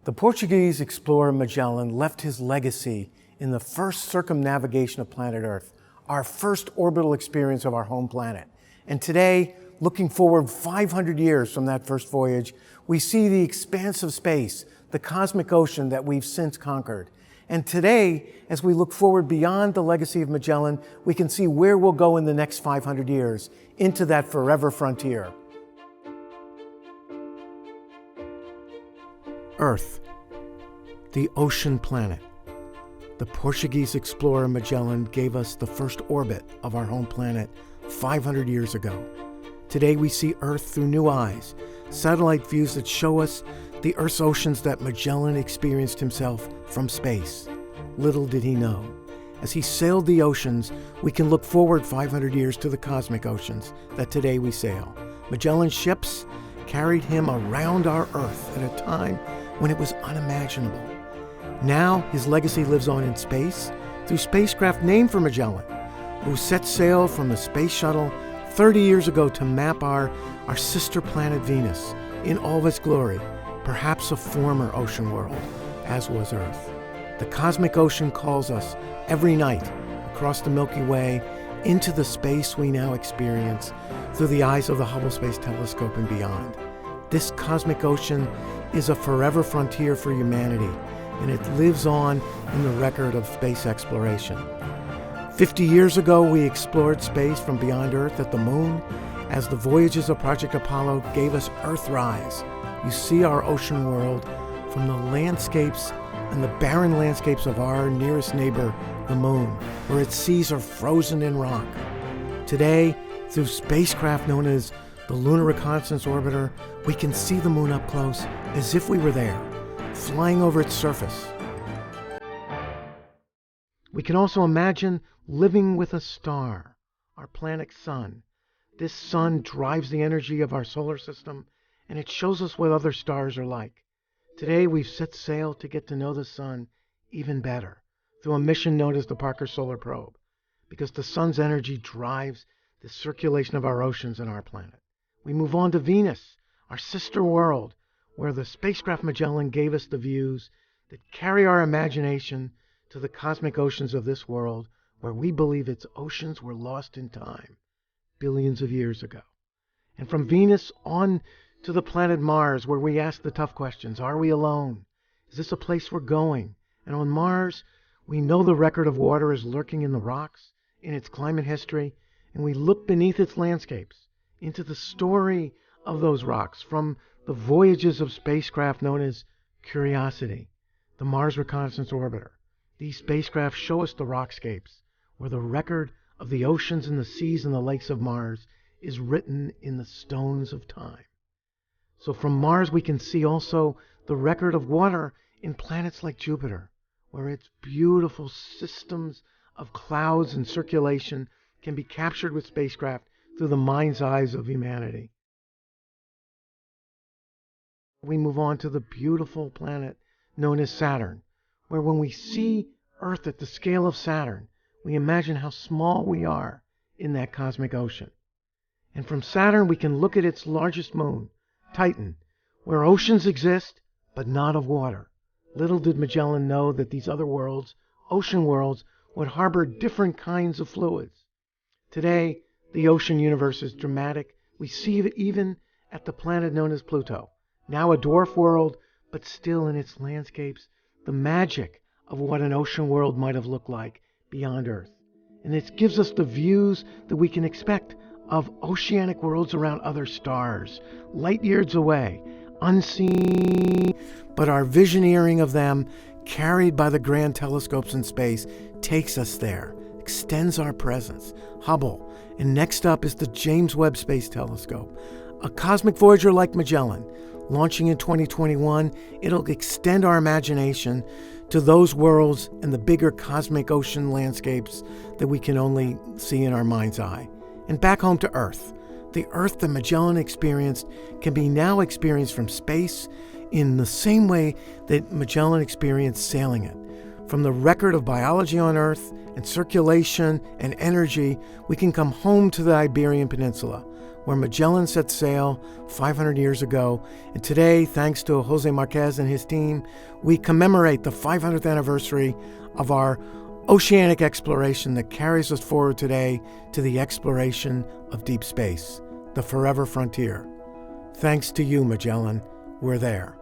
The Portuguese explorer Magellan left his legacy in the first circumnavigation of planet Earth, our first orbital experience of our home planet. And today, looking forward 500 years from that first voyage, we see the expanse of space, the cosmic ocean that we've since conquered. And today, as we look forward beyond the legacy of Magellan, we can see where we'll go in the next 500 years, into that forever frontier. Earth, the ocean planet. The Portuguese explorer Magellan gave us the first orbit of our home planet 500 years ago. Today we see Earth through new eyes, satellite views that show us the Earth's oceans that Magellan experienced himself from space. Little did he know. As he sailed the oceans, we can look forward 500 years to the cosmic oceans that today we sail. Magellan's ships carried him around our Earth at a time when it was unimaginable. Now his legacy lives on in space through spacecraft named for Magellan, who set sail from the space shuttle 30 years ago to map our sister planet Venus in all of its glory, perhaps a former ocean world, as was Earth. The cosmic ocean calls us every night across the Milky Way into the space we now experience through the eyes of the Hubble Space Telescope and beyond. This cosmic ocean is a forever frontier for humanity, and it lives on in the record of space exploration. 50 years ago, we explored space from beyond Earth at the Moon, as the voyages of Project Apollo gave us Earthrise. You see our ocean world from the landscapes and the barren landscapes of our nearest neighbor, the Moon, where its seas are frozen in rock. Today, through spacecraft known as the Lunar Reconnaissance Orbiter, we can see the Moon up close as if we were there, flying over its surface. We can also imagine living with a star, our planet Sun. This sun drives the energy of our solar system, and it shows us what other stars are like. Today, we've set sail to get to know the sun even better through a mission known as the Parker Solar Probe, because the sun's energy drives the circulation of our oceans and our planet. We move on to Venus, our sister world, where the spacecraft Magellan gave us the views that carry our imagination to the cosmic oceans of this world, where we believe its oceans were lost in time billions of years ago. And from Venus on to the planet Mars, where we ask the tough questions. Are we alone? Is this a place we're going? And on Mars, we know the record of water is lurking in the rocks, in its climate history, and we look beneath its landscapes into the story of those rocks from the voyages of spacecraft known as Curiosity, the Mars Reconnaissance Orbiter. These spacecraft show us the rockscapes, where the record of the oceans and the seas and the lakes of Mars is written in the stones of time. So from Mars we can see also the record of water in planets like Jupiter, where its beautiful systems of clouds and circulation can be captured with spacecraft through the mind's eyes of humanity. We move on to the beautiful planet known as Saturn, where when we see Earth at the scale of Saturn, we imagine how small we are in that cosmic ocean. And from Saturn we can look at its largest moon, Titan, where oceans exist, but not of water. Little did Magellan know that these other worlds, ocean worlds, would harbor different kinds of fluids. Today, the ocean universe is dramatic. We see it even at the planet known as Pluto, now a dwarf world, but still in its landscapes, the magic of what an ocean world might have looked like beyond Earth. And it gives us the views that we can expect of oceanic worlds around other stars, light years away, unseen, but our visioneering of them, carried by the grand telescopes in space, takes us there, extends our presence. Hubble, and next up is the James Webb Space Telescope, a cosmic voyager like Magellan. Launching in 2021, it'll extend our imagination to those worlds and the bigger cosmic ocean landscapes that we can only see in our mind's eye. And back home to Earth. The Earth that Magellan experienced can be now experienced from space in the same way that Magellan experienced sailing it. From the record of biology on Earth and circulation and energy, we can come home to the Iberian Peninsula, where Magellan set sail 500 years ago. And today, thanks to Jose Marquez and his team, we commemorate the 500th anniversary of our oceanic exploration that carries us forward today to the exploration of deep space, the forever frontier. Thanks to you, Magellan, we're there.